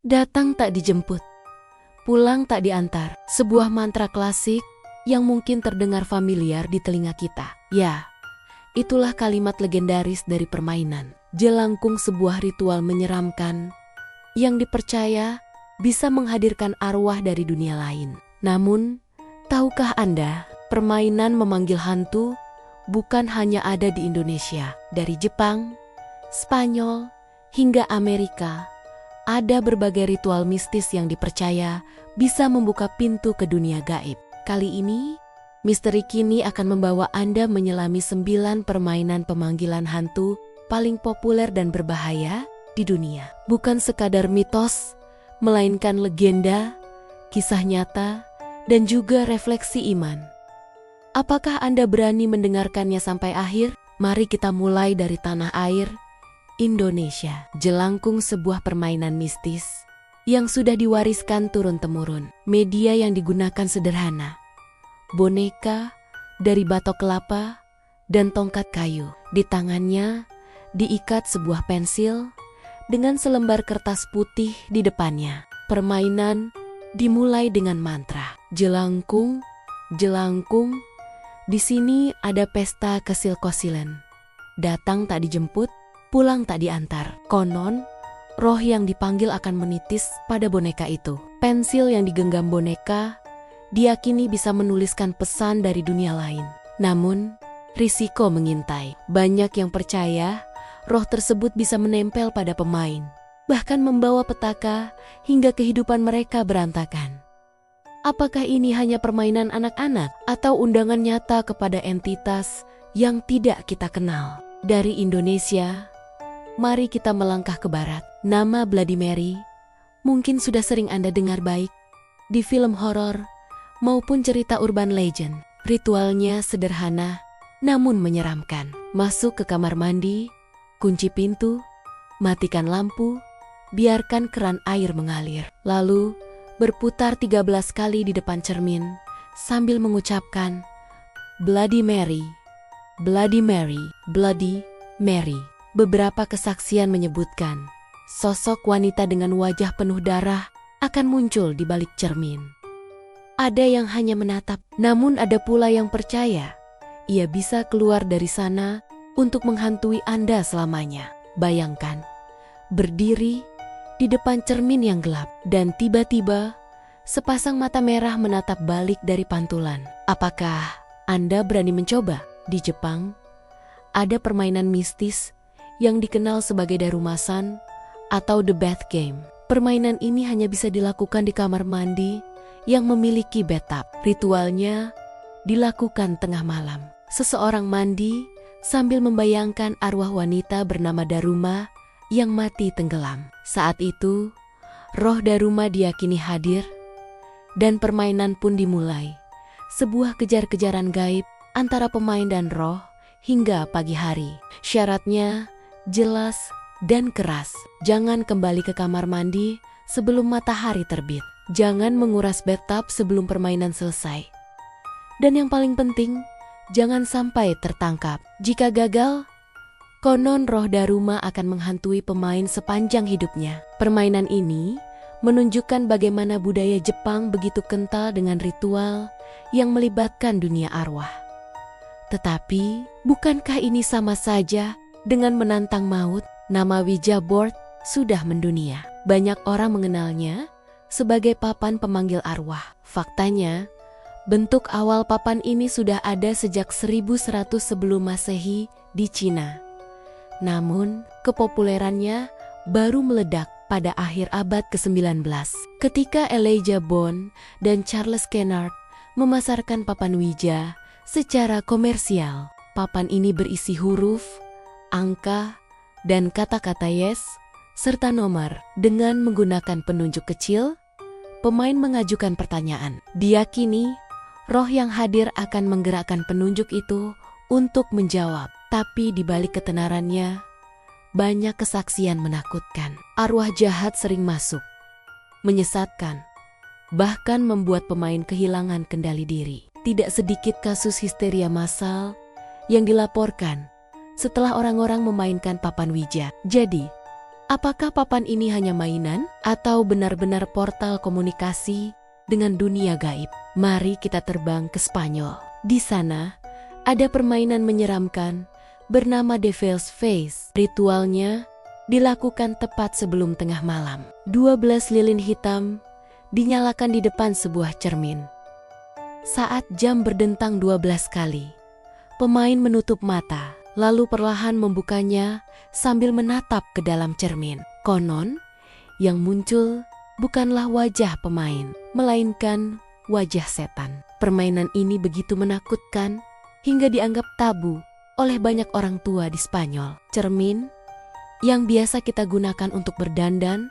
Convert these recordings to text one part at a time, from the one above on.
Datang tak dijemput, pulang tak diantar. Sebuah mantra klasik yang mungkin terdengar familiar di telinga kita. Ya, itulah kalimat legendaris dari permainan Jelangkung, sebuah ritual menyeramkan yang dipercaya bisa menghadirkan arwah dari dunia lain. Namun, tahukah Anda, permainan memanggil hantu bukan hanya ada di Indonesia. Dari Jepang, Spanyol, hingga Amerika, ada berbagai ritual mistis yang dipercaya bisa membuka pintu ke dunia gaib. Kali ini, Misteri Kini akan membawa Anda menyelami 9 permainan pemanggilan hantu paling populer dan berbahaya di dunia. Bukan sekadar mitos, melainkan legenda, kisah nyata, dan juga refleksi iman. Apakah Anda berani mendengarkannya sampai akhir? Mari kita mulai dari tanah air, Indonesia. Jelangkung, sebuah permainan mistis yang sudah diwariskan turun-temurun. Media yang digunakan sederhana, boneka dari batok kelapa dan tongkat kayu. Di tangannya diikat sebuah pensil dengan selembar kertas putih di depannya. Permainan dimulai dengan mantra, jelangkung, jelangkung. Di sini ada pesta kesil-kosilen. Datang tak dijemput, pulang tak diantar. Konon, roh yang dipanggil akan menitis pada boneka itu. Pensil yang digenggam boneka diyakini bisa menuliskan pesan dari dunia lain. Namun, risiko mengintai. Banyak yang percaya roh tersebut bisa menempel pada pemain, bahkan membawa petaka hingga kehidupan mereka berantakan. Apakah ini hanya permainan anak-anak atau undangan nyata kepada entitas yang tidak kita kenal? Dari Indonesia, mari kita melangkah ke barat. Nama Bloody Mary mungkin sudah sering Anda dengar baik di film horor maupun cerita urban legend. Ritualnya sederhana namun menyeramkan. Masuk ke kamar mandi, kunci pintu, matikan lampu, biarkan keran air mengalir. Lalu berputar 13 kali di depan cermin sambil mengucapkan Bloody Mary, Bloody Mary, Bloody Mary. Beberapa kesaksian menyebutkan sosok wanita dengan wajah penuh darah akan muncul di balik cermin. Ada yang hanya menatap, namun ada pula yang percaya ia bisa keluar dari sana untuk menghantui Anda selamanya. Bayangkan, berdiri di depan cermin yang gelap dan tiba-tiba sepasang mata merah menatap balik dari pantulan. Apakah Anda berani mencoba? Di Jepang, ada permainan mistis yang dikenal sebagai darumasan atau the bath game. Permainan ini hanya bisa dilakukan di kamar mandi yang memiliki bathtub. Ritualnya dilakukan tengah malam. Seseorang mandi sambil membayangkan arwah wanita bernama Daruma yang mati tenggelam. Saat itu, roh Daruma diyakini hadir dan permainan pun dimulai. Sebuah kejar-kejaran gaib antara pemain dan roh hingga pagi hari. Syaratnya jelas dan keras. Jangan kembali ke kamar mandi sebelum matahari terbit. Jangan menguras bathtub sebelum permainan selesai. Dan yang paling penting, jangan sampai tertangkap. Jika gagal, konon roh Daruma akan menghantui pemain sepanjang hidupnya. Permainan ini menunjukkan bagaimana budaya Jepang begitu kental dengan ritual yang melibatkan dunia arwah. Tetapi, bukankah ini sama saja dengan menantang maut? Nama Ouija board sudah mendunia. Banyak orang mengenalnya sebagai papan pemanggil arwah. Faktanya, bentuk awal papan ini sudah ada sejak 1100 sebelum Masehi di Cina. Namun, kepopulerannya baru meledak pada akhir abad ke-19 ketika Elijah Bond dan Charles Kennard memasarkan papan Ouija secara komersial. Papan ini berisi huruf, angka, dan kata-kata yes, serta nomor. Dengan menggunakan penunjuk kecil, pemain mengajukan pertanyaan. Diyakini, roh yang hadir akan menggerakkan penunjuk itu untuk menjawab. Tapi di balik ketenarannya, banyak kesaksian menakutkan. Arwah jahat sering masuk, menyesatkan, bahkan membuat pemain kehilangan kendali diri. Tidak sedikit kasus histeria massal yang dilaporkan setelah orang-orang memainkan papan Ouija. Jadi, Apakah papan ini hanya mainan atau benar-benar portal komunikasi dengan dunia gaib? Mari kita terbang ke Spanyol. Di sana, ada permainan menyeramkan bernama Devil's Face. Ritualnya dilakukan tepat sebelum tengah malam. 12 lilin hitam dinyalakan di depan sebuah cermin. Saat jam berdentang 12 kali, pemain menutup mata, lalu perlahan membukanya sambil menatap ke dalam cermin. Konon, yang muncul bukanlah wajah pemain, melainkan wajah setan. Permainan ini begitu menakutkan hingga dianggap tabu oleh banyak orang tua di Spanyol. Cermin yang biasa kita gunakan untuk berdandan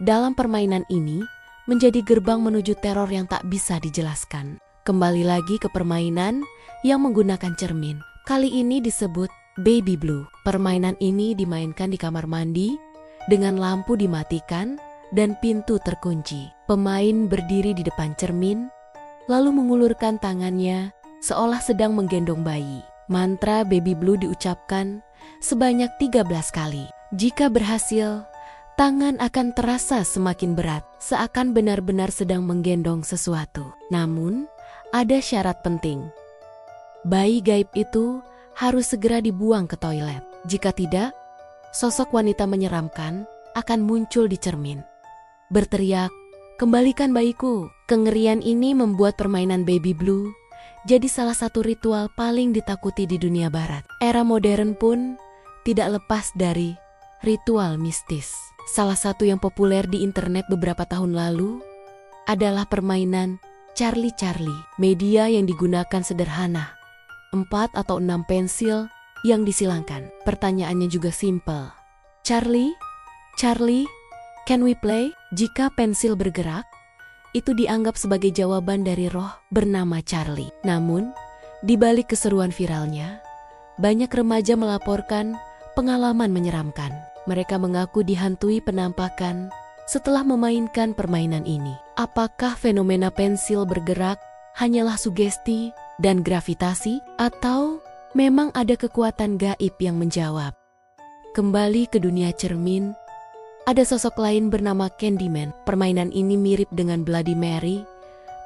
dalam permainan ini menjadi gerbang menuju teror yang tak bisa dijelaskan. Kembali lagi ke permainan yang menggunakan cermin. Kali ini disebut Baby Blue. Permainan ini dimainkan di kamar mandi dengan lampu dimatikan dan pintu terkunci. Pemain berdiri di depan cermin, lalu mengulurkan tangannya seolah sedang menggendong bayi. Mantra Baby Blue diucapkan sebanyak 13 kali. Jika berhasil, tangan akan terasa semakin berat, seakan benar-benar sedang menggendong sesuatu. Namun, ada syarat penting. Bayi gaib itu harus segera dibuang ke toilet. Jika tidak, sosok wanita menyeramkan akan muncul di cermin. Berteriak, "Kembalikan bayiku!" Kengerian ini membuat permainan Baby Blue jadi salah satu ritual paling ditakuti di dunia barat. Era modern pun tidak lepas dari ritual mistis. Salah satu yang populer di internet beberapa tahun lalu adalah permainan Charlie Charlie. Media yang digunakan sederhana, 4 atau 6 pensil yang disilangkan. Pertanyaannya juga simpel. Charlie, Charlie, can we play? Jika pensil bergerak, itu dianggap sebagai jawaban dari roh bernama Charlie. Namun, di balik keseruan viralnya, banyak remaja melaporkan pengalaman menyeramkan. Mereka mengaku dihantui penampakan setelah memainkan permainan ini. Apakah fenomena pensil bergerak hanyalah sugesti dan gravitasi, atau memang ada kekuatan gaib yang menjawab? Kembali ke dunia cermin, ada sosok lain bernama Candyman. Permainan ini mirip dengan Bloody Mary,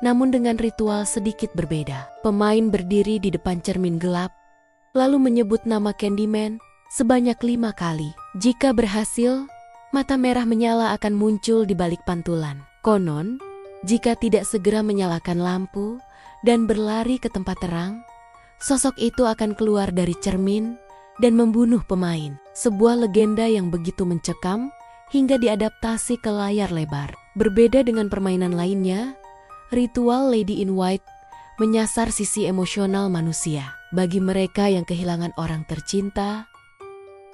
namun dengan ritual sedikit berbeda. Pemain berdiri di depan cermin gelap, lalu menyebut nama Candyman sebanyak 5 kali. Jika berhasil, mata merah menyala akan muncul di balik pantulan. Konon, jika tidak segera menyalakan lampu dan berlari ke tempat terang, sosok itu akan keluar dari cermin dan membunuh pemain. Sebuah legenda yang begitu mencekam hingga diadaptasi ke layar lebar. Berbeda dengan permainan lainnya, ritual Lady in White menyasar sisi emosional manusia. Bagi mereka yang kehilangan orang tercinta,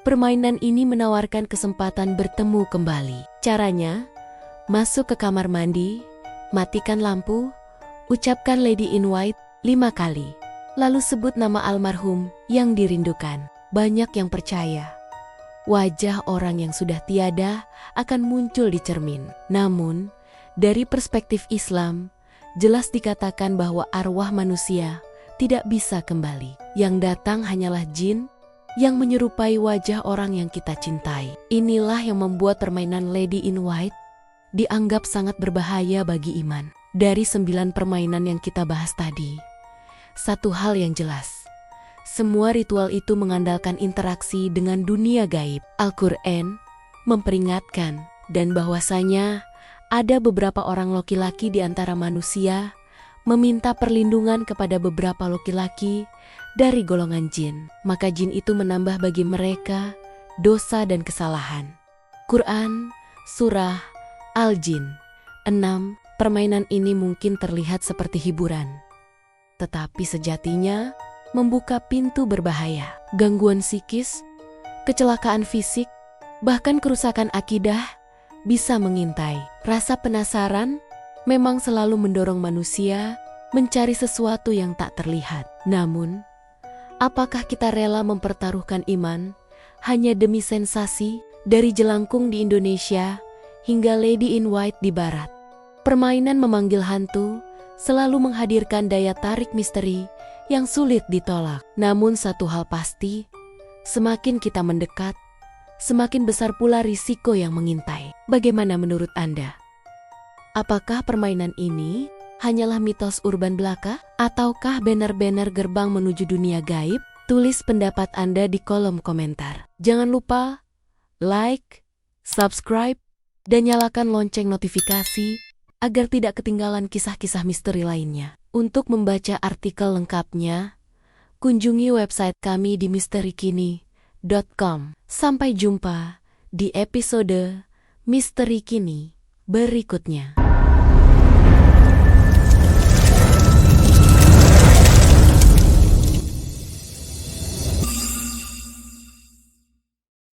permainan ini menawarkan kesempatan bertemu kembali. Caranya, masuk ke kamar mandi, matikan lampu, ucapkan Lady in White 5 kali, lalu sebut nama almarhum yang dirindukan. Banyak yang percaya wajah orang yang sudah tiada akan muncul di cermin. Namun, dari perspektif Islam, jelas dikatakan bahwa arwah manusia tidak bisa kembali. Yang datang hanyalah jin yang menyerupai wajah orang yang kita cintai. Inilah yang membuat permainan Lady in White dianggap sangat berbahaya bagi iman. Dari 9 permainan yang kita bahas tadi, satu hal yang jelas, semua ritual itu mengandalkan interaksi dengan dunia gaib. Al-Quran memperingatkan dan bahwasanya ada beberapa orang laki-laki di antara manusia meminta perlindungan kepada beberapa laki-laki dari golongan jin. Maka jin itu menambah bagi mereka dosa dan kesalahan. Quran Surah Al-Jin 6. Permainan ini mungkin terlihat seperti hiburan, tetapi sejatinya membuka pintu berbahaya. Gangguan psikis, kecelakaan fisik, bahkan kerusakan akidah bisa mengintai. Rasa penasaran memang selalu mendorong manusia mencari sesuatu yang tak terlihat. Namun, apakah kita rela mempertaruhkan iman hanya demi sensasi? Dari jelangkung di Indonesia hingga Lady in White di Barat, permainan memanggil hantu selalu menghadirkan daya tarik misteri yang sulit ditolak. Namun satu hal pasti, semakin kita mendekat, semakin besar pula risiko yang mengintai. Bagaimana menurut Anda? Apakah permainan ini hanyalah mitos urban belaka? Ataukah benar-benar gerbang menuju dunia gaib? Tulis pendapat Anda di kolom komentar. Jangan lupa like, subscribe, dan nyalakan lonceng notifikasi agar tidak ketinggalan kisah-kisah misteri lainnya. Untuk membaca artikel lengkapnya, kunjungi website kami di misterikini.com. Sampai jumpa di episode Misteri Kini berikutnya.